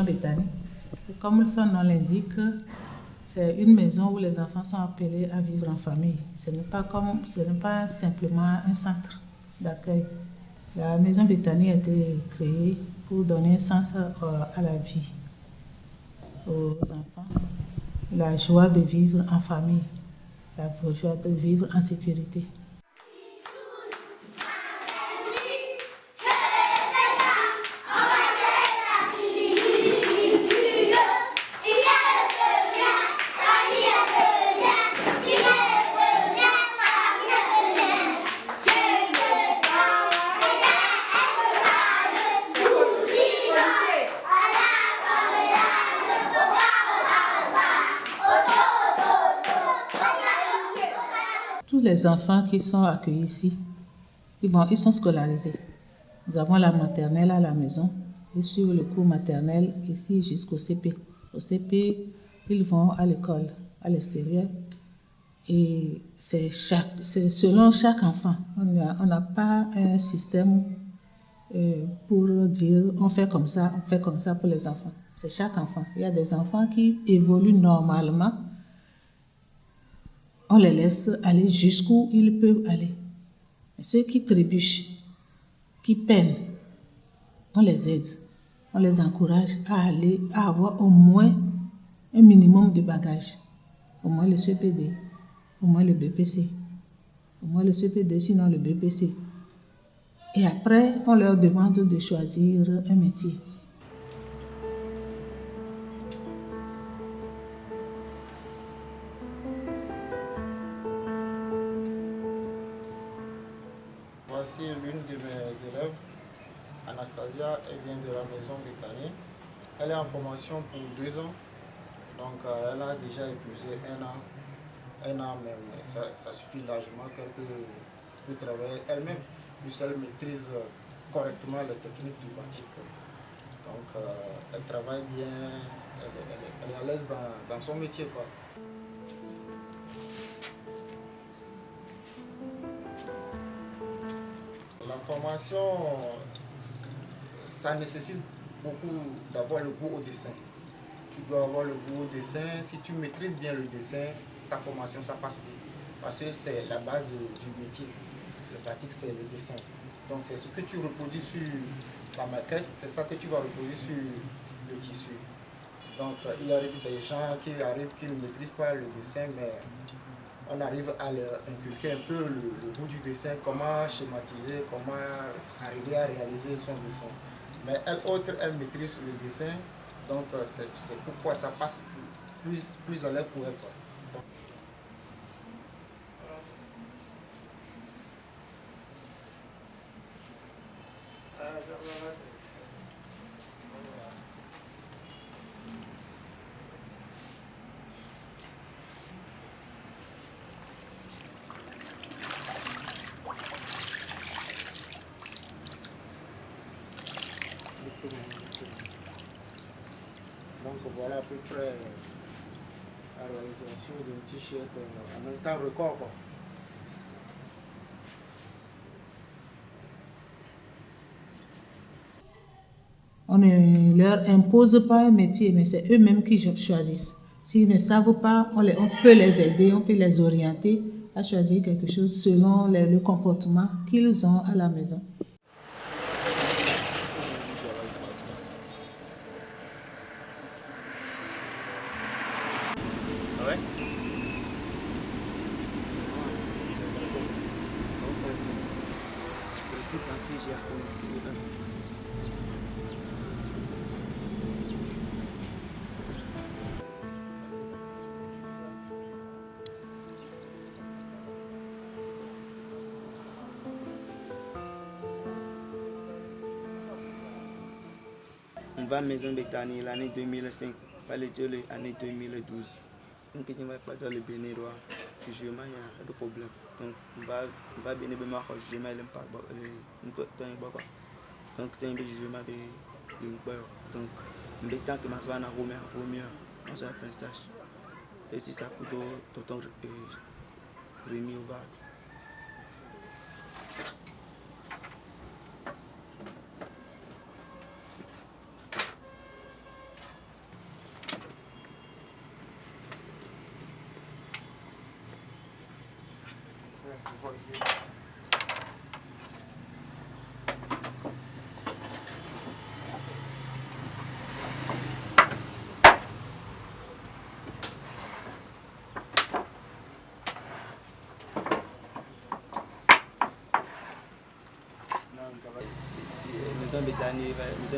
Bethany. Et comme son nom l'indique, c'est une maison où les enfants sont appelés à vivre en famille. Ce n'est pas simplement un centre d'accueil. La maison Bethany a été créée pour donner un sens à la vie, aux enfants, la joie de vivre en famille, la joie de vivre en sécurité. Tous les enfants qui sont accueillis ici, ils sont scolarisés. Nous avons la maternelle à la maison et sur le cours maternel ici jusqu'au CP. Au CP, ils vont à l'école, à l'extérieur. Et c'est selon chaque enfant. On n'a pas un système pour dire on fait comme ça pour les enfants. C'est chaque enfant. Il y a des enfants qui évoluent normalement. On les laisse aller jusqu'où ils peuvent aller. Et ceux qui trébuchent, qui peinent, on les aide. On les encourage à avoir au moins un minimum de bagages. Au moins le CPD, au moins le BPC. Au moins le CPD, sinon le BPC. Et après, on leur demande de choisir un métier. Voici l'une de mes élèves, Anastasia, elle vient de la maison Bethany. Elle est en formation pour 2 ans, donc elle a déjà épuisé un an même. Ça suffit largement qu'elle peut travailler elle-même, puisqu'elle maîtrise correctement les techniques du batik. Donc elle travaille bien, elle est à l'aise dans son métier, quoi. La formation, ça nécessite beaucoup d'avoir le goût au dessin. Tu dois avoir le goût au dessin. Si tu maîtrises bien le dessin, ta formation, ça passe vite. Parce que c'est la base du métier. Le pratique, c'est le dessin. Donc c'est ce que tu reproduis sur la maquette, c'est ça que tu vas reproduire sur le tissu. Donc il arrive des gens qui ne maîtrisent pas le dessin, mais on arrive à leur inculquer un peu le goût du dessin, comment schématiser, comment arriver à réaliser son dessin. Mais elle maîtrise le dessin, donc c'est pourquoi ça passe plus à l'aise pour elle, quoi. Donc voilà à peu près la réalisation d'un t-shirt en un temps record, quoi. On ne leur impose pas un métier, mais c'est eux-mêmes qui choisissent. S'ils ne savent pas, on peut les aider, on peut les orienter à choisir quelque chose selon le comportement qu'ils ont à la maison. Ouais. On va à Maison Bethany l'année 2005, pas l'année 2012. Donc, on va pas dans le Bénérois, jugement, il y a des problèmes. Donc, on va bien le jugement, il pas donc, il y a un jugement donc, on va tant que ma soeur n'a remis à mieux, on s'est appris et si ça coûte autant remis au va. Maison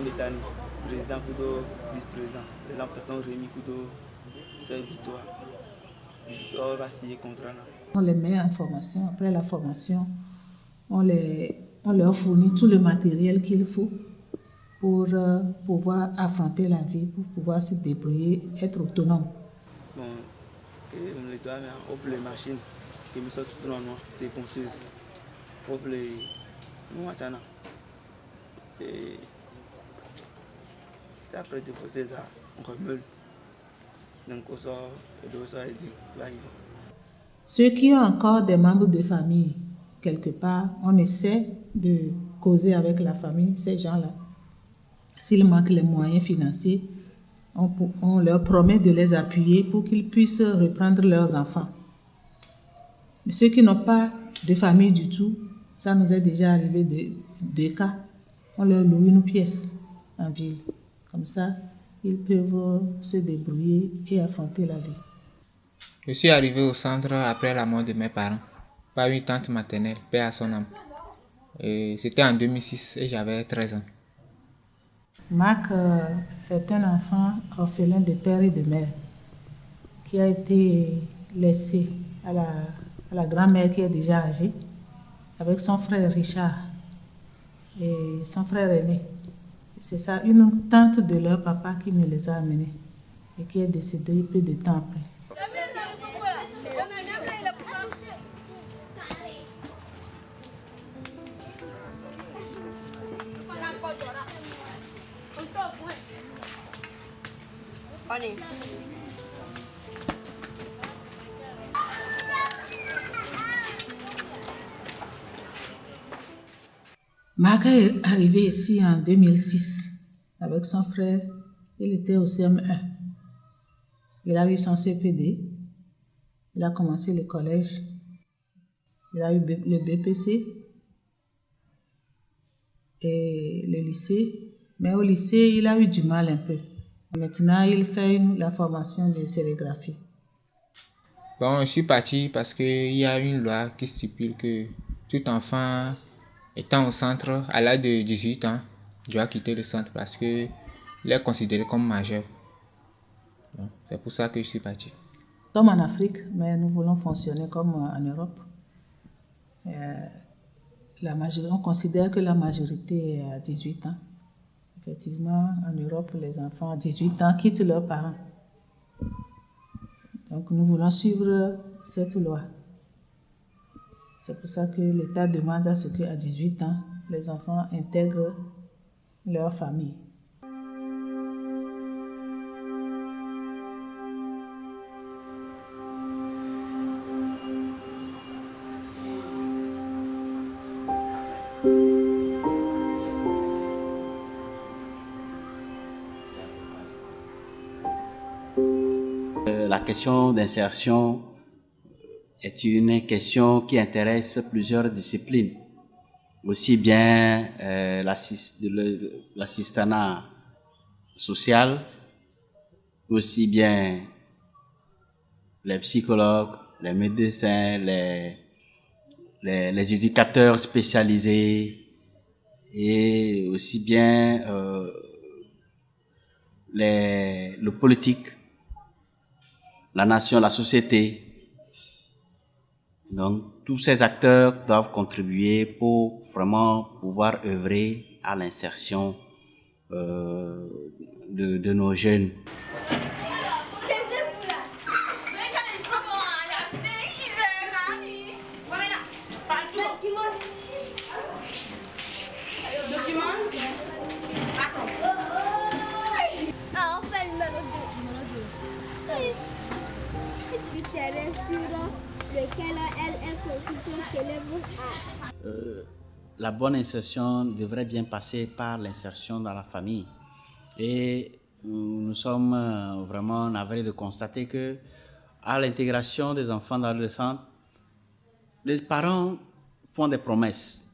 Bétanie, président Kudo, vice-président. Les employés Rémi Kudo, c'est Victoire. Victoire va signer contrat. On les met en formation. Après la formation, on leur fournit tout le matériel qu'il faut pour pouvoir affronter la vie, pour pouvoir se débrouiller, être autonome. Bon, on les doit mettre les machines, qui me sortent tout en noir, des fonceuses. Les et après des fonceuses, on remeule. Donc on sort et on sort aider. Ceux qui ont encore des membres de famille, quelque part, on essaie de causer avec la famille, ces gens-là. S'il manque les moyens financiers, on leur promet de les appuyer pour qu'ils puissent reprendre leurs enfants. Mais ceux qui n'ont pas de famille du tout, ça nous est déjà arrivé de 2 cas. On leur loue une pièce en ville. Comme ça, ils peuvent se débrouiller et affronter la vie. Je suis arrivé au centre après la mort de mes parents, par une tante maternelle, paix à son âme. C'était en 2006 et j'avais 13 ans. Marc est un enfant orphelin de père et de mère qui a été laissé à la grand-mère qui est déjà âgée avec son frère Richard et son frère aîné. C'est ça, une tante de leur papa qui me les a amenés et qui est décédée peu de temps après. Marc est arrivé ici en 2006 avec son frère. Il était au CM1. Il a eu son CPD. Il a commencé le collège. Il a eu le BPC et le lycée. Mais au lycée, il a eu du mal un peu. Maintenant, il fait la formation de sérigraphie. Bon, je suis parti parce qu'il y a une loi qui stipule que tout enfant étant au centre à l'âge de 18 ans doit quitter le centre parce qu'il est considéré comme majeur. Bon, c'est pour ça que je suis parti. Nous sommes en Afrique, mais nous voulons fonctionner comme en Europe. On considère que la majorité est à 18 ans. Effectivement, en Europe, les enfants à 18 ans quittent leurs parents. Donc, nous voulons suivre cette loi. C'est pour ça que l'État demande à ce qu'à 18 ans, les enfants intègrent leur famille. La question d'insertion est une question qui intéresse plusieurs disciplines, aussi bien l'assistanat social, aussi bien les psychologues, les médecins, les éducateurs spécialisés et aussi bien le politique, la nation, la société. Donc, tous ces acteurs doivent contribuer pour vraiment pouvoir œuvrer à l'insertion de nos jeunes. La bonne insertion devrait bien passer par l'insertion dans la famille. Et nous sommes vraiment navrés de constater que à l'intégration des enfants dans le centre, les parents font des promesses,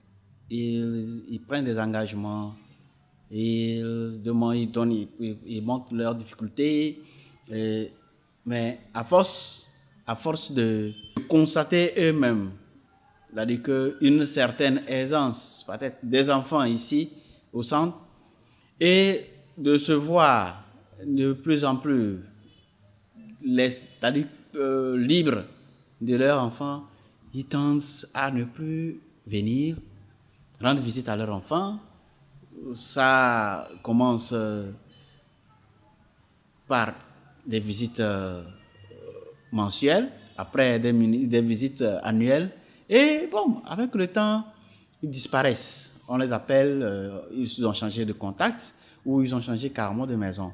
ils prennent des engagements, ils demandent, ils montrent leurs difficultés, mais à force de constater eux-mêmes, c'est-à-dire qu'une certaine aisance, peut-être des enfants ici au centre, et de se voir de plus en plus c'est-à-dire libres de leurs enfants, ils tendent à ne plus venir rendre visite à leurs enfants. Ça commence par des visites mensuelles, après des visites annuelles. Et bon, avec le temps, ils disparaissent. On les appelle, ils ont changé de contact ou ils ont changé carrément de maison.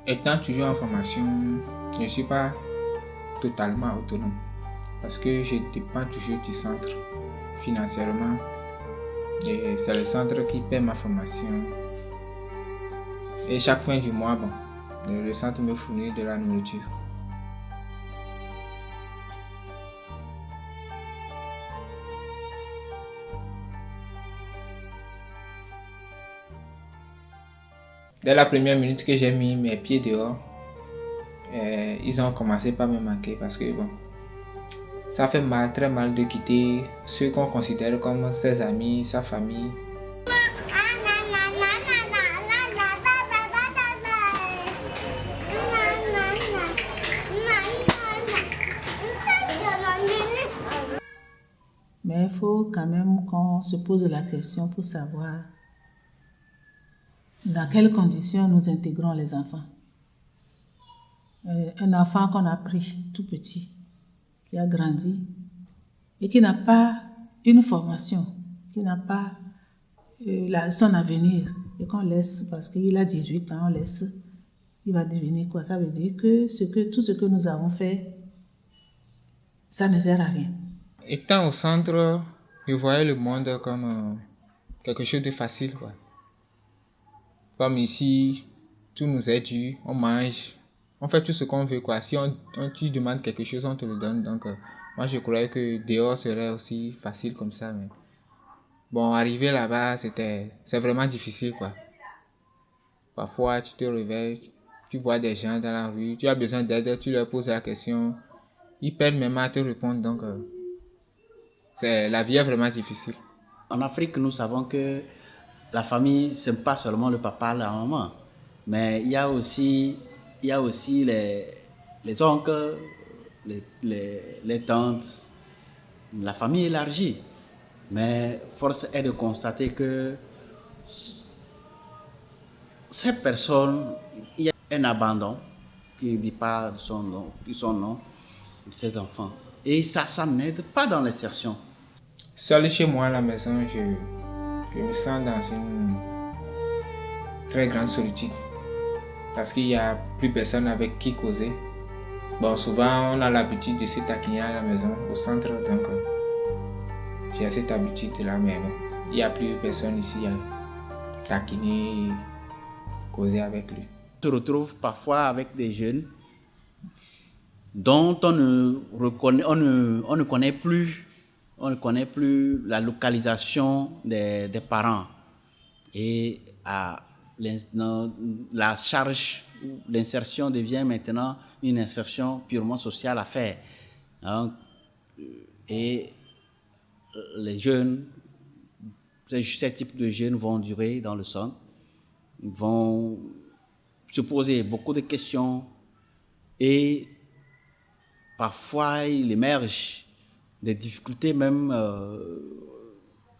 Étant toujours en formation, je ne suis pas totalement autonome parce que je dépends toujours du centre financièrement et c'est le centre qui paie ma formation. Et chaque fin du mois, bon, le centre me fournit de la nourriture. Dès la première minute que j'ai mis mes pieds dehors, ils ont commencé par me manquer parce que bon, ça fait mal, très mal de quitter ceux qu'on considère comme ses amis, sa famille. Mais il faut quand même qu'on se pose la question pour savoir dans quelles conditions nous intégrons les enfants. Un enfant qu'on a pris tout petit, qui a grandi et qui n'a pas une formation, qui n'a pas son avenir et qu'on laisse parce qu'il a 18 ans, on laisse, il va devenir quoi? Ça veut dire que tout ce que nous avons fait, ça ne sert à rien. Étant au centre, je voyais le monde comme quelque chose de facile, quoi. Comme ici, tout nous est dû, on mange, on fait tout ce qu'on veut, quoi. Si tu demandes quelque chose, on te le donne. Donc, moi, je croyais que dehors serait aussi facile comme ça. Mais bon, arriver là-bas, c'est vraiment difficile, quoi. Parfois, tu te réveilles, tu vois des gens dans la rue, tu as besoin d'aide, tu leur poses la question, ils perdent même à te répondre. Donc, la vie est vraiment difficile. En Afrique, nous savons que la famille, ce n'est pas seulement le papa, la maman, mais il y a aussi les oncles, les tantes, la famille élargie. Mais force est de constater que ces personnes, il y a un abandon qui ne dit pas son nom de ces enfants. Et ça n'aide pas dans l'insertion. Seul chez moi à la maison, je me sens dans une très grande solitude parce qu'il n'y a plus personne avec qui causer. Bon, souvent on a l'habitude de se taquiner à la maison, au centre, donc j'ai cette habitude-là, mais bon, il n'y a plus personne ici à taquiner, causer avec lui. On se retrouve parfois avec des jeunes dont on ne connaît plus la localisation des parents et la charge, l'insertion devient maintenant une insertion purement sociale à faire. Donc, et les jeunes, ces types de jeunes vont durer dans le centre, ils vont se poser beaucoup de questions et parfois il émerge des difficultés même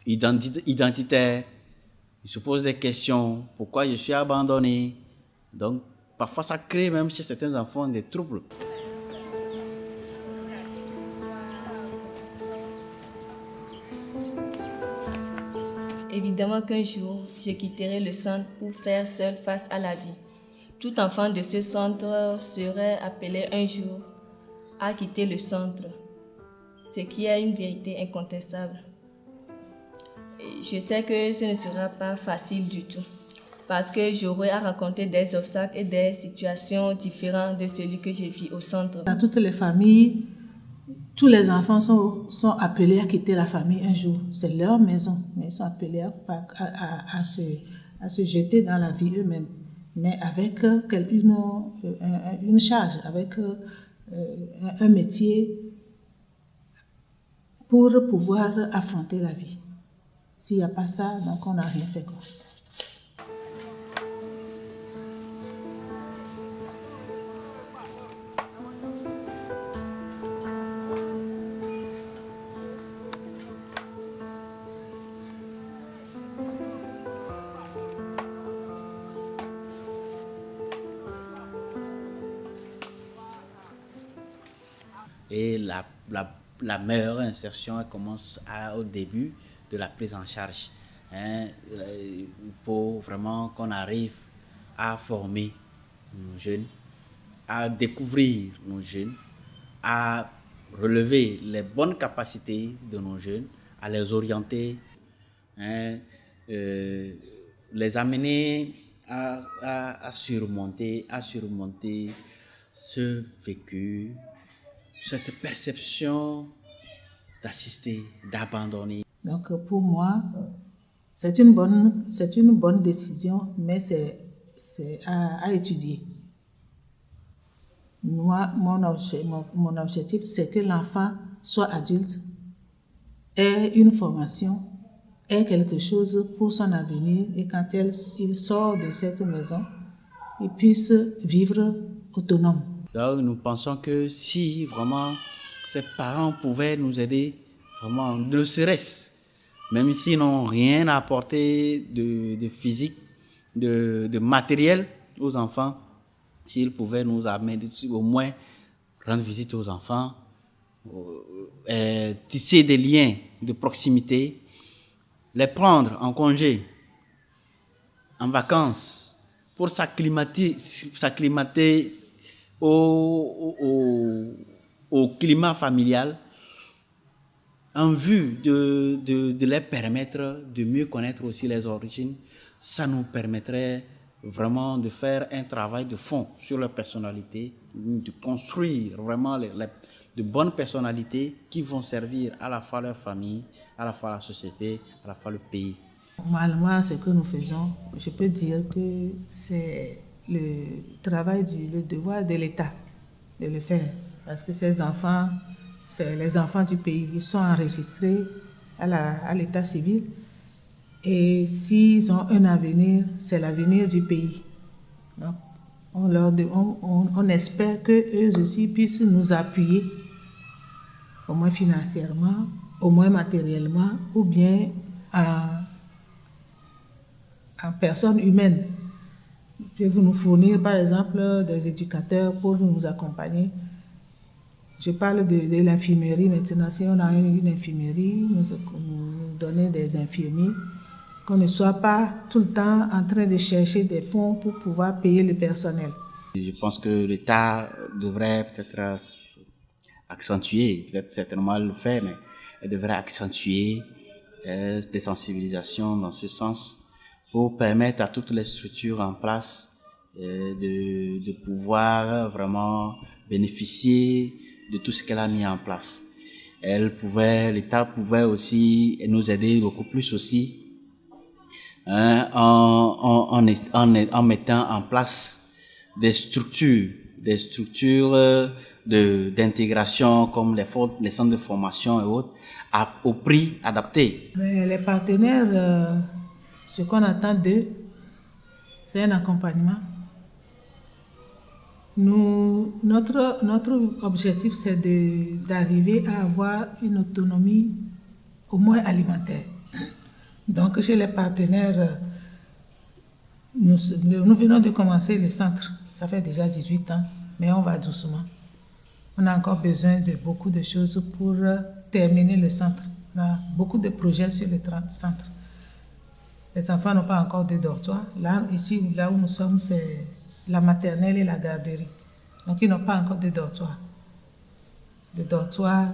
identitaires. Ils se posent des questions. Pourquoi je suis abandonné? Donc, parfois, ça crée même chez certains enfants des troubles. évidemment qu'un jour, je quitterai le centre pour faire seul face à la vie. Tout enfant de ce centre serait appelé un jour à quitter le centre, ce qui est une vérité incontestable. Et je sais que ce ne sera pas facile du tout, parce que j'aurai à rencontrer des obstacles et des situations différentes de celui que je vis au centre. Dans toutes les familles, tous les enfants sont appelés à quitter la famille un jour. C'est leur maison, mais ils sont appelés à se jeter dans la vie eux-mêmes, mais avec une charge, avec un métier pour pouvoir affronter la vie. S'il n'y a pas ça, donc on n'a rien fait, quoi. Et la meilleure insertion, elle commence au début de la prise en charge. Pour vraiment qu'on arrive à former nos jeunes, à découvrir nos jeunes, à relever les bonnes capacités de nos jeunes, à les orienter, les amener à surmonter ce vécu, cette perception d'assister, d'abandonner. Donc pour moi, c'est une bonne décision, mais c'est à étudier. Moi, mon objectif, c'est que l'enfant soit adulte, ait une formation, ait quelque chose pour son avenir, et quand il sort de cette maison, il puisse vivre autonome. Donc nous pensons que si vraiment ces parents pouvaient nous aider, vraiment, ne serait-ce, même s'ils n'ont rien à apporter de physique, de matériel aux enfants, s'ils pouvaient nous amener, au moins rendre visite aux enfants, tisser des liens de proximité, les prendre en congé, en vacances, pour s'acclimater au climat familial, en vue de les permettre de mieux connaître aussi les origines. Ça nous permettrait vraiment de faire un travail de fond sur leur personnalité, de construire vraiment de bonnes personnalités qui vont servir à la fois leur famille, à la fois la société, à la fois le pays. Normalement, ce que nous faisons, je peux dire que c'est le travail, le devoir de l'État de le faire. Parce que ces enfants, c'est les enfants du pays, ils sont enregistrés à l'état civil. Et s'ils ont un avenir, c'est l'avenir du pays. Donc, on espère qu'eux aussi puissent nous appuyer, au moins financièrement, au moins matériellement, ou bien en personnes humaines. Ils peuvent nous fournir, par exemple, des éducateurs pour nous accompagner. Je parle de l'infirmerie maintenant. Si on a une infirmerie, nous donner des infirmiers, qu'on ne soit pas tout le temps en train de chercher des fonds pour pouvoir payer le personnel. Je pense que l'État devrait peut-être accentuer, peut-être certainement le faire, mais elle devrait accentuer des sensibilisations dans ce sens pour permettre à toutes les structures en place de pouvoir vraiment bénéficier de tout ce qu'elle a mis en place. L'État pouvait aussi nous aider beaucoup plus aussi en mettant en place des structures d'intégration comme les centres de formation et autres au prix adapté. Mais les partenaires, ce qu'on attend d'eux, c'est un accompagnement. Notre objectif, c'est d'arriver à avoir une autonomie au moins alimentaire. Donc, chez les partenaires, nous venons de commencer le centre. Ça fait déjà 18 ans, mais on va doucement. On a encore besoin de beaucoup de choses pour terminer le centre. On a beaucoup de projets sur le centre. Les enfants n'ont pas encore de dortoir. Là, ici, là où nous sommes, c'est la maternelle et la garderie. Donc, ils n'ont pas encore de dortoir. Le dortoir,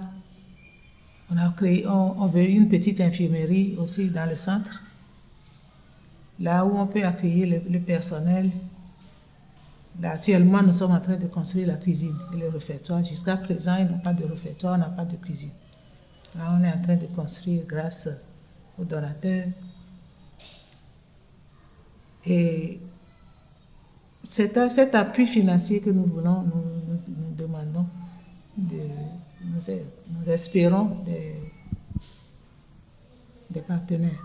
on veut une petite infirmerie aussi dans le centre, là où on peut accueillir le personnel. Là, actuellement, nous sommes en train de construire la cuisine et le réfectoire. Jusqu'à présent, ils n'ont pas de réfectoire, on n'a pas de cuisine. Là, on est en train de construire grâce aux donateurs. Et cet appui financier que nous voulons, nous demandons, nous espérons des partenaires.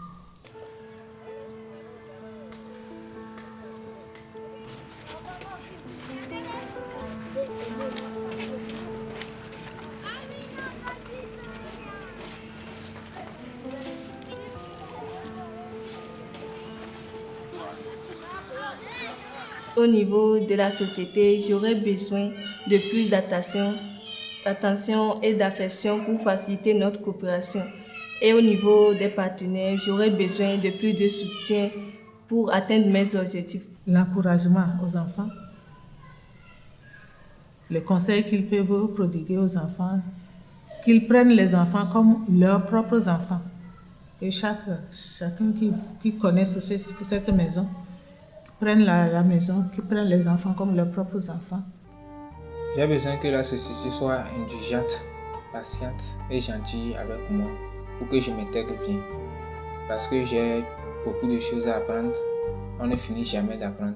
Au niveau de la société, j'aurais besoin de plus d'attention et d'affection pour faciliter notre coopération. Et au niveau des partenaires, j'aurais besoin de plus de soutien pour atteindre mes objectifs. L'encouragement aux enfants, le conseil qu'ils peuvent prodiguer aux enfants, qu'ils prennent les enfants comme leurs propres enfants. Et chacun qui connaît cette maison, prennent la maison, qui prennent les enfants comme leurs propres enfants. J'ai besoin que la société soit indulgente, patiente et gentille avec moi pour que je m'intègre bien. Parce que j'ai beaucoup de choses à apprendre. On ne finit jamais d'apprendre.